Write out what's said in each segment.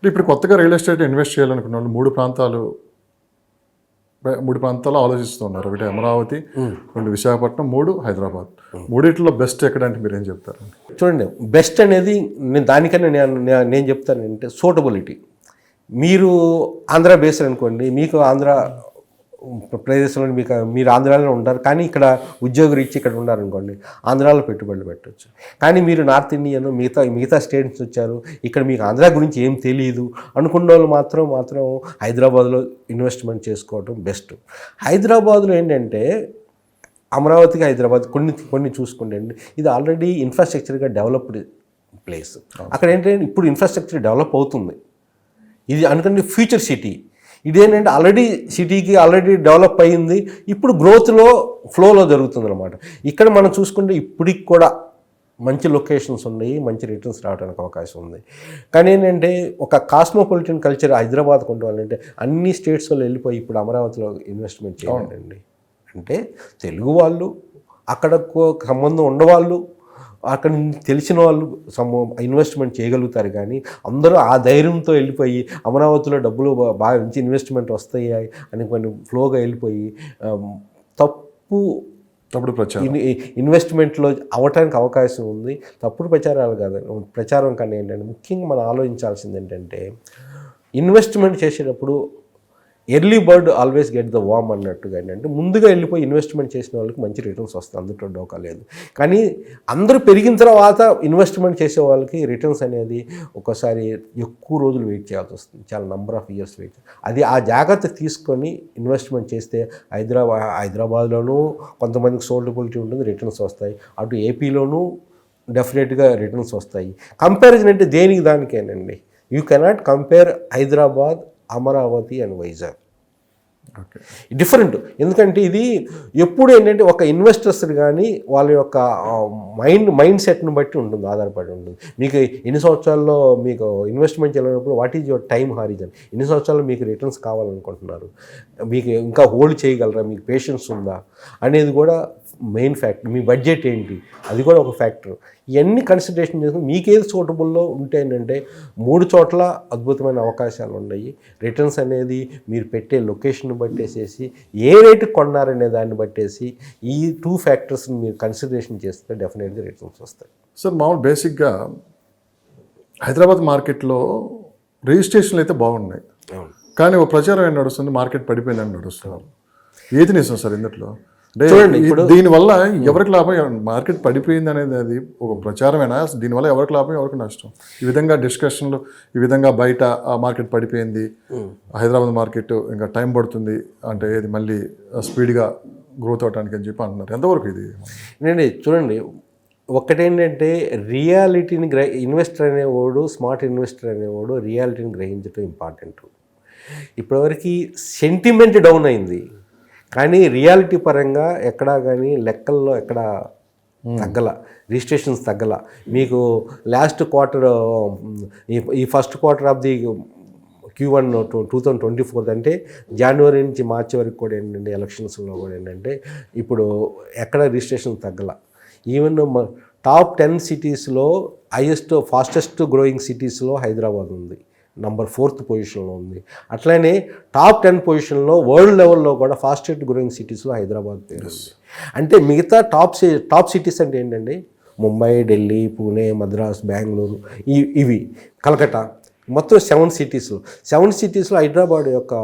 ఇప్పుడు కొత్తగా real estate invest చేయాలనుకున్న వాళ్ళు మూడు ప్రాంతాలు ఆలోచిస్తున్నారు. ఒకటి అమరావతి, రెండు విశాఖపట్నం, మూడు హైదరాబాద్. మూడిట్లో బెస్ట్ ఎక్కడంటే మీరు ఏం చెప్తారు? చూడండి, బెస్ట్ అనేది దానికన్నా నేను చెప్తానంటే సూటబిలిటీ. మీరు ఆంధ్ర బేస్డ్ అనుకోండి, మీకు ఆంధ్ర ప్రదేశంలో మీరు ఆంధ్రాలో ఉంటారు, కానీ ఇక్కడ ఉద్యోగ రీత్యా ఇక్కడ ఉన్నారనుకోండి, ఆంధ్రాలో పెట్టుబడులు పెట్టవచ్చు. కానీ మీరు నార్త్ ఇండియన్ మిగతా స్టేట్స్ నుంచి వచ్చారు, ఇక్కడ మీకు ఆంధ్ర గురించి ఏం తెలియదు అనుకున్న వాళ్ళు మాత్రం హైదరాబాద్లో ఇన్వెస్ట్మెంట్ చేసుకోవడం బెస్ట్. హైదరాబాద్లో ఏంటంటే అమరావతికి హైదరాబాద్ కొన్ని చూసుకుంటే ఇది ఆల్రెడీ ఇన్ఫ్రాస్ట్రక్చర్గా డెవలప్డ్ ప్లేస్. అక్కడ ఏంటంటే ఇప్పుడు ఇన్ఫ్రాస్ట్రక్చర్ డెవలప్ అవుతుంది. ఇది అనుకోండి ఫ్యూచర్ సిటీ. ఇదేంటంటే సిటీకి ఆల్రెడీ డెవలప్ అయ్యింది, ఇప్పుడు ఫ్లోలో జరుగుతుంది అనమాట. ఇక్కడ మనం చూసుకుంటే ఇప్పటికి కూడా మంచి లొకేషన్స్ ఉన్నాయి, మంచి రిటర్న్స్ రావడానికి అవకాశం ఉంది. కానీ ఏంటంటే ఒక కాస్మోపాలిటన్ కల్చర్ హైదరాబాద్ కొంటాలంటే అన్ని స్టేట్స్ వాళ్ళు వెళ్ళిపోయి ఇప్పుడు అమరావతిలో ఇన్వెస్ట్మెంట్ చేయాలండి. అంటే తెలుగు వాళ్ళు, అక్కడ సంబంధం ఉన్నవాళ్ళు, అక్కడ తెలిసిన వాళ్ళు ఇన్వెస్ట్మెంట్ చేయగలుగుతారు. కానీ అందరూ ఆ ధైర్యంతో వెళ్ళిపోయి అమరావతిలో డబ్బులు బాగా మంచి ఇన్వెస్ట్మెంట్ వస్తాయి అని కొన్ని ఫ్లోగా వెళ్ళిపోయి తప్పుడు ప్రచారం ఇన్వెస్ట్మెంట్లో అవ్వటానికి అవకాశం ఉంది. తప్పుడు ప్రచారాలు కాదు, ప్రచారం కన్నా ఏంటంటే ముఖ్యంగా మనం ఆలోచించాల్సింది ఏంటంటే ఇన్వెస్ట్మెంట్ చేసేటప్పుడు early bird always get the worm అన్నట్టుగా ఏంటంటే ముందుగా వెళ్ళిపోయి ఇన్వెస్ట్మెంట్ చేసిన వాళ్ళకి మంచి రిటర్న్స్ వస్తాయి, అందులో డోకా లేదు. కానీ అందరూ పెరిగిన తర్వాత ఇన్వెస్ట్మెంట్ చేసే వాళ్ళకి రిటర్న్స్ అనేది ఒకసారి ఎక్కువ రోజులు వెయిట్ చేయాల్సి వస్తుంది, చాలా నెంబర్ ఆఫ్ ఇయర్స్ వెయిట్. అది ఆ జాగ్రత్త తీసుకొని ఇన్వెస్ట్మెంట్ చేస్తే హైదరాబాద్లోనూ కొంతమందికి సోల్డబిలిటీ ఉంటుంది, రిటర్న్స్ వస్తాయి. అటు ఏపీలోనూ డెఫినెట్గా రిటర్న్స్ వస్తాయి. కంపారిజన్ అంటే దేనికి దానికేనండి. You cannot compare Hyderabad, Amaravati and Vizag. Different. ఎందుకంటే ఇది ఎప్పుడు ఏంటంటే ఒక ఇన్వెస్టర్స్ కానీ వాళ్ళ యొక్క మైండ్ సెట్ను బట్టి ఉంటుంది, ఆధారపడి ఉంటుంది. మీకు ఎన్ని సంవత్సరాల్లో మీకు ఇన్వెస్ట్మెంట్ చేయాలన్నప్పుడు what is your time horizon, ఎన్ని సంవత్సరాల్లో మీకు రిటర్న్స్ కావాలనుకుంటున్నారు, మీకు ఇంకా హోల్డ్ చేయగలరా, మీకు పేషెన్స్ ఉందా అనేది కూడా మెయిన్ ఫ్యాక్టర్. మీ బడ్జెట్ ఏంటి అది కూడా ఒక ఫ్యాక్టర్. ఇవన్నీ కన్సిడరేషన్ చేసుకుని మీకేది సూటబుల్లో ఉంటే ఏంటంటే 3 చోట్ల అద్భుతమైన అవకాశాలు ఉన్నాయి. రిటర్న్స్ అనేది మీరు పెట్టే లొకేషన్ బట్టేసేసి ఏ రేటు కొన్నారనే దాన్ని బట్టేసి ఈ 2 ఫ్యాక్టర్స్ని మీరు కన్సిడరేషన్ చేస్తే డెఫినెట్గా రిటర్న్స్ వస్తాయి. సార్ మామూలు బేసిక్గా హైదరాబాద్ మార్కెట్లో రిజిస్ట్రేషన్లు అయితే బాగున్నాయి, కానీ ఒక ప్రచారం ఏం నడుస్తుంది, మార్కెట్ పడిపోయిందని నడుస్తున్నారు. ఏది నిజం సార్ ఇందులో? చూడండి, ఇప్పుడు దీనివల్ల ఎవరికి లాభం? మార్కెట్ పడిపోయింది అనేది అది ఒక ప్రచారమేనా? దీనివల్ల ఎవరికి లాభం, ఎవరికి నష్టం? ఈ విధంగా డిస్కషన్లు, ఈ విధంగా బయట ఆ మార్కెట్ పడిపోయింది, హైదరాబాద్ మార్కెట్ ఇంకా టైం పడుతుంది అంటే ఇది మళ్ళీ స్పీడ్గా గ్రోత్ అవడానికి అని చెప్పి అంటున్నారు. ఎంతవరకు ఇది? నేను చూడండి, ఒక్కటేంటంటే రియాలిటీని ఇన్వెస్టర్ అనేవాడు, స్మార్ట్ ఇన్వెస్టర్ అనేవాడు రియాలిటీని గ్రహించడం ఇంపార్టెంట్. ఇప్పటివరకు సెంటిమెంట్ డౌన్ అయింది, కానీ రియాలిటీ పరంగా ఎక్కడా కానీ లెక్కల్లో ఎక్కడా తగ్గల, రిజిస్ట్రేషన్స్ తగ్గల. మీకు లాస్ట్ క్వార్టర్, ఈ first quarter of the Q1 2024 అంటే జనవరి నుంచి మార్చి వరకు కూడా ఏంటంటే ఎలక్షన్స్లో కూడా ఏంటంటే ఇప్పుడు ఎక్కడ రిజిస్ట్రేషన్ తగ్గల. ఈవెన్ టాప్ 10 సిటీస్లో ఫాస్టెస్ట్ గ్రోయింగ్ సిటీస్లో హైదరాబాద్ ఉంది, నంబర్ 4th పొజిషన్లో ఉంది. అట్లనే టాప్ 10 పొజిషన్లో వరల్డ్ లెవెల్లో కూడా ఫాస్టెస్ట్ గ్రోయింగ్ సిటీస్లో హైదరాబాద్ పేరు ఉంది. అంటే మిగతా టాప్ సిటీస్ అంటే ఏంటండి, ముంబై, ఢిల్లీ, పూణే, మద్రాస్, బెంగళూరు, ఇవి కలకత్తా, మొత్తం 7 సిటీస్లో హైదరాబాద్ యొక్క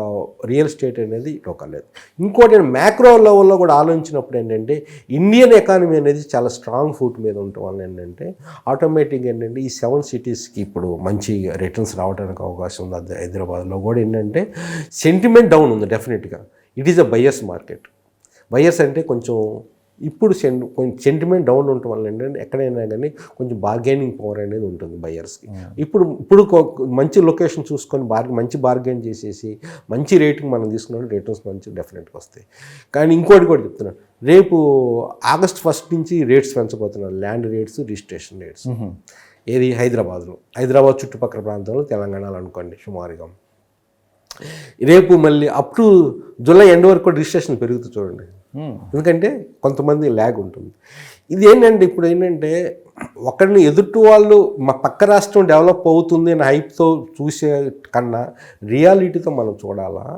రియల్ ఎస్టేట్ అనేది లేదు. ఇంకోటి మ్యాక్రో లెవెల్లో కూడా ఆలోచించినప్పుడు ఏంటంటే ఇండియన్ ఎకానమీ అనేది చాలా స్ట్రాంగ్ ఫుట్ మీద ఉండటం వల్ల ఏంటంటే ఆటోమేటిక్గా ఏంటంటే ఈ 7 సిటీస్కి ఇప్పుడు మంచి రిటర్న్స్ రావడానికి అవకాశం ఉంది. హైదరాబాద్లో కూడా ఏంటంటే సెంటిమెంట్ డౌన్ ఉంది డెఫినెట్గా. It is a buyers market. Buyers అంటే కొంచెం ఇప్పుడు కొంచెం సెంటిమెంట్ డౌన్ ఉండటం వల్ల ఏంటంటే ఎక్కడైనా కానీ కొంచెం బార్గెనింగ్ పవర్ అనేది ఉంటుంది బయర్స్కి. ఇప్పుడు మంచి లొకేషన్ చూసుకొని మంచి బార్గెన్ చేసేసి మంచి రేటింగ్ మనం తీసుకున్నప్పుడు రిటర్న్స్ మంచి డెఫినెట్గా వస్తాయి. కానీ ఇంకోటి కూడా చెప్తున్నాను, రేపు August 1 నుంచి రేట్స్ పెంచబోతున్నారు, ల్యాండ్ రేట్స్, రిజిస్ట్రేషన్ రేట్స్. ఏది హైదరాబాద్ చుట్టుపక్కల ప్రాంతంలో, తెలంగాణలో అనుకోండి సుమారుగా. రేపు మళ్ళీ అప్ టు జూలై ఎండ్ వరకు కూడా రిజిస్ట్రేషన్ పెరుగుతుంది చూడండి. ఎందుకంటే కొంతమంది ల్యాగ్ ఉంటుంది. ఇది ఏంటంటే ఇప్పుడు ఏంటంటే ఒకరిని ఎదుటి వాళ్ళు మా పక్క రాష్ట్రం డెవలప్ అవుతుంది అని హైప్తో చూసే కన్నా రియాలిటీతో మనం చూడాలా.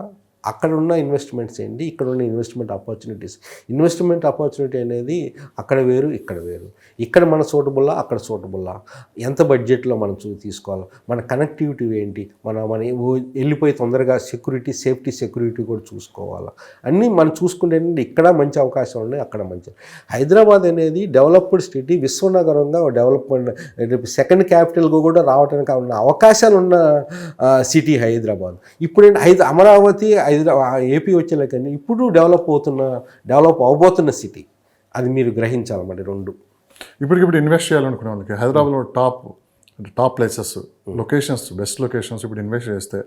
అక్కడ ఉన్న ఇన్వెస్ట్మెంట్స్ ఏంటి, ఇక్కడ ఉన్న ఇన్వెస్ట్మెంట్ ఆపర్చునిటీ అనేది అక్కడ వేరు ఇక్కడ వేరు. ఇక్కడ మన సూటబుల్లా అక్కడ సూటబుల్లా, ఎంత బడ్జెట్లో మనం తీసుకోవాలి, మన కనెక్టివిటీ ఏంటి, మన వెళ్ళిపోయి తొందరగా సెక్యూరిటీ కూడా చూసుకోవాలా. అన్నీ మనం చూసుకుంటే ఇక్కడ మంచి అవకాశం ఉన్నాయి, అక్కడ మంచి. హైదరాబాద్ అనేది డెవలప్డ్ సిటీ, విశ్వనగరంగా డెవలప్మెంట్ సెకండ్ క్యాపిటల్గా కూడా రావడానికి ఉన్న అవకాశాలు ఉన్న సిటీ హైదరాబాద్. ఇప్పుడు అమరావతి ఏపీ వచ్చేలాకని ఇప్పుడు డెవలప్ అవబోతున్న సిటీ. అది మీరు గ్రహించాలన్నమాట. రెండు ఇప్పటికిప్పుడు ఇన్వెస్ట్ చేయాలనుకునే వాళ్ళకి హైదరాబాద్లో top places, locations, best locations ఇప్పుడు ఇన్వెస్ట్ చేస్తే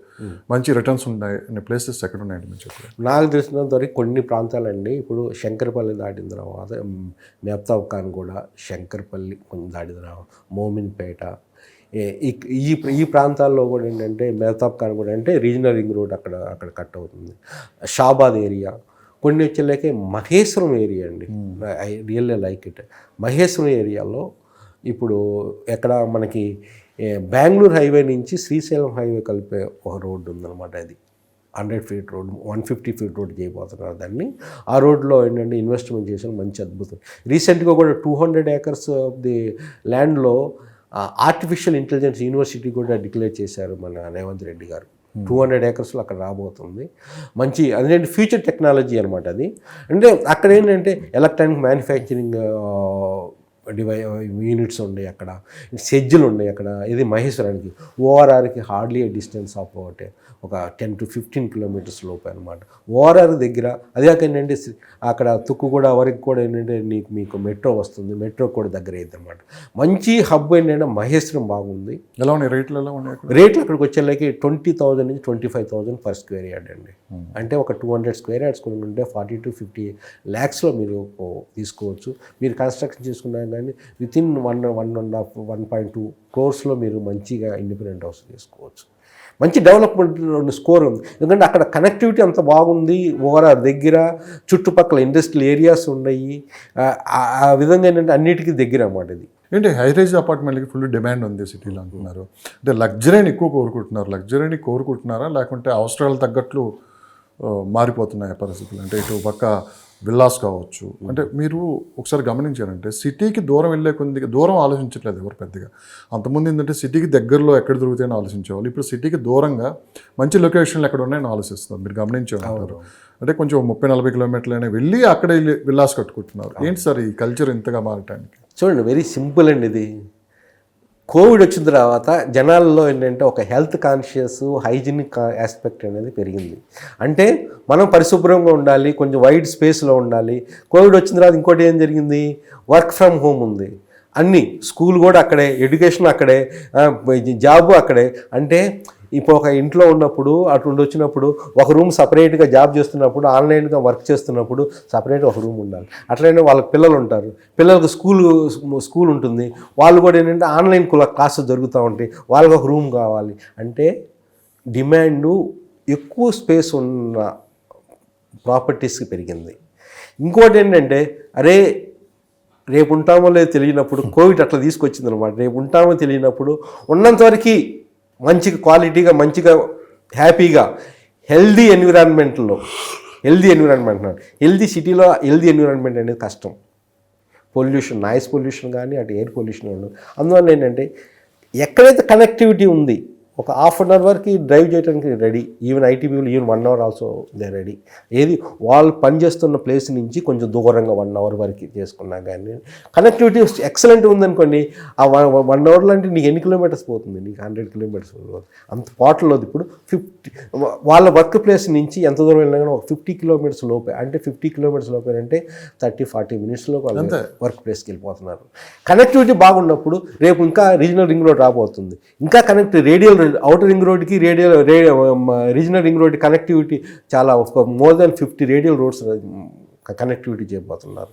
మంచి రిటర్న్స్ ఉన్నాయి అనే ప్లేసెస్ ఎక్కడ ఉన్నాయండి మీరు చెప్పారు? నాకు తెలిసినంత వరకు కొన్ని ప్రాంతాలండి. ఇప్పుడు శంకరపల్లి దాటిన తర్వాత మెహతాబ్ ఖాన్ కూడా, శంకరపల్లి కొంచెం దాటిన తర్వాత మోమిన్పేట, ఈ ప్రాంతాల్లో కూడా ఏంటంటే మెహతాబ్ ఖాన్ కూడా అంటే రీజనల్ రింగ్ రోడ్ అక్కడ కట్ అవుతుంది. షాబాద్ ఏరియా, కొన్ని వచ్చేలాకే మహేశ్వరం ఏరియా అండి. I really like it. Maheshwaram ఏరియాలో ఇప్పుడు ఎక్కడ మనకి బెంగళూరు హైవే నుంచి శ్రీశైలం హైవే కలిపే ఒక రోడ్డు ఉందన్నమాట. అది 100 ఫీట్ రోడ్, 150 ఫీట్ రోడ్ చేయబోతున్నారు దాన్ని. ఆ రోడ్లో ఏంటంటే ఇన్వెస్ట్మెంట్ చేసిన మంచి అద్భుతం. రీసెంట్గా కూడా 200 acres ఆఫ్ ది ల్యాండ్లో ఆర్టిఫిషియల్ ఇంటెలిజెన్స్ యూనివర్సిటీ కూడా డిక్లేర్ చేశారు మన రేవంత్ రెడ్డి గారు. 200 acresలో అక్కడ రాబోతుంది. మంచి అదేంటి ఫ్యూచర్ టెక్నాలజీ అనమాట అది. అంటే అక్కడ ఏంటంటే ఎలక్ట్రానిక్ మ్యానుఫ్యాక్చరింగ్ యూనిట్స్ ఉన్నాయి, అక్కడ సెజ్జులు ఉన్నాయి అక్కడ. ఇది మహేశ్వరానికి ఓఆర్ఆర్కి హార్డ్లీ డిస్టెన్స్ ఆఫ్ ఒక 10 to 15 kilometers లోపు అనమాట. ఓఆర్ఆర్ దగ్గర. అదే ఏంటంటే అక్కడ తుక్కుగూడ వరకు కూడా ఏంటంటే మీకు మెట్రో వస్తుంది, మెట్రో కూడా దగ్గర అయింది అనమాట. మంచి హబ్ ఏంటంటే మహేశ్వరం బాగుంది. ఎలా ఉన్నాయి రేట్లు? ఎలా ఉన్నాయి రేట్లు? అక్కడికి వచ్చేలాకి 20,000 నుంచి 25,000 per square yard అండి. అంటే ఒక 200 square yards కొన్ని ఉంటే 40 to 50 lakhsలో మీరు తీసుకోవచ్చు. మీరు కన్స్ట్రక్షన్ చేసుకున్నా కానీ వితిన్ 1.5-1.2 crores మీరు మంచిగా ఇండిపెండెంట్ హౌస్ తీసుకోవచ్చు. మంచి డెవలప్మెంట్ స్కోర్ ఉంది. ఎందుకంటే అక్కడ కనెక్టివిటీ అంత బాగుంది. ఓవరాల్ దగ్గర చుట్టుపక్కల ఇండస్ట్రియల్ ఏరియాస్ ఉన్నాయి. ఆ విధంగా ఏంటంటే అన్నిటికీ దగ్గర అన్నమాట ఇది. ఏంటి హైరైజ్ అపార్ట్మెంట్లకి ఫుల్ డిమాండ్ ఉంది సిటీలో అంటున్నారు. అంటే లగ్జరీని ఎక్కువ కోరుకుంటున్నారా లేకుంటే అవసరాలు తగ్గట్లు మారిపోతున్నాయి పరిస్థితులు? అంటే ఇటు పక్క విల్లాస్ కావచ్చు. అంటే మీరు ఒకసారి గమనించారంటే సిటీకి దూరం వెళ్ళే కొద్దిగా దూరం ఆలోచించట్లేదు ఎవరు పెద్దగా. అంతకుముందు ఏంటంటే సిటీకి దగ్గరలో ఎక్కడ దొరుకుతాయని ఆలోచించేవాళ్ళు. ఇప్పుడు సిటీకి దూరంగా మంచి లొకేషన్లు ఎక్కడ ఉన్నాయని ఆలోచిస్తున్నారు. మీరు గమనించే ఉంటారు. అంటే కొంచెం 30-40 kilometers వెళ్ళి అక్కడ విల్లాస్ కట్టుకుంటున్నారు. ఏంటి సార్ ఈ కల్చర్ ఇంతగా మారటానికి? చూడండి, వెరీ సింపుల్ అండి ఇది. కోవిడ్ వచ్చిన తర్వాత జనాల్లో ఏంటంటే ఒక హెల్త్ కాన్షియస్, హైజీనిక్ ఆస్పెక్ట్ అనేది పెరిగింది. అంటే మనం పరిశుభ్రంగా ఉండాలి, కొంచెం వైడ్ స్పేస్లో ఉండాలి. కోవిడ్ వచ్చిన తర్వాత ఇంకోటి ఏం జరిగింది, వర్క్ ఫ్రమ్ హోమ్ ఉంది. అన్నీ స్కూల్ కూడా అక్కడే, ఎడ్యుకేషన్ అక్కడే, జాబు అక్కడే. అంటే ఇప్పుడు ఒక ఇంట్లో ఉన్నప్పుడు అటు వచ్చినప్పుడు ఒక రూమ్ సపరేట్గా జాబ్ చేస్తున్నప్పుడు, ఆన్లైన్గా వర్క్ చేస్తున్నప్పుడు సపరేట్గా ఒక రూమ్ ఉండాలి. అట్లనే వాళ్ళకి పిల్లలు ఉంటారు, పిల్లలకు స్కూల్ ఉంటుంది, వాళ్ళు కూడా ఏంటంటే ఆన్లైన్ క్లాసెస్ జరుగుతూ ఉంటాయి, వాళ్ళకి ఒక రూమ్ కావాలి. అంటే డిమాండు ఎక్కువ స్పేస్ ఉన్న ప్రాపర్టీస్కి పెరిగింది. ఇంకోటి ఏంటంటే అరే రేపు ఉంటామో లేదో తెలియనప్పుడు కోవిడ్ అట్లా తీసుకొచ్చింది అనమాట. రేపు ఉంటామో తెలియనప్పుడు ఉన్నంతవరకు మంచిగా క్వాలిటీగా, మంచిగా హ్యాపీగా హెల్దీ ఎన్విరాన్మెంట్ హెల్దీ సిటీలో హెల్దీ ఎన్విరాన్మెంట్ అనేది కష్టం. పొల్యూషన్, నాయిస్ పొల్యూషన్ కానీ అటు ఎయిర్ పొల్యూషన్ కానీ. అందువల్ల ఏంటంటే ఎక్కడైతే కనెక్టివిటీ ఉంది ఒక హాఫ్ అన్ అవర్ వరకు డ్రైవ్ చేయడానికి ready. Even IT people even 1 hour also they ready. ఏది వాళ్ళు పనిచేస్తున్న ప్లేస్ నుంచి కొంచెం దూరంగా 1 hour వరకు చేసుకున్నా కానీ కనెక్టివిటీ ఎక్సలెంట్ ఉందనుకోండి. ఆ 1 hour అంటే నీకు ఎన్ని కిలోమీటర్స్ పోతుంది? నీకు 100 kilometers అంత పాటలో. ఇప్పుడు 50 వాళ్ళ వర్క్ ప్లేస్ నుంచి ఎంత దూరం వెళ్ళినా కానీ ఒక 50 kilometers లోపే. అంటే 50 kilometers లోపే అంటే 30-40 minutesలో వర్క్ ప్లేస్కి వెళ్ళిపోతున్నారు. కనెక్టివిటీ బాగున్నప్పుడు రేపు ఇంకా రీజనల్ రింగ్ రోడ్ రాబోతుంది. ఇంకా రేడియల్ అవుటర్ రింగ్ రోడ్కి రీజనల్ రింగ్ రోడ్ కనెక్టివిటీ చాలా more than 50 radial roads connectivity చేయబోతున్నారు.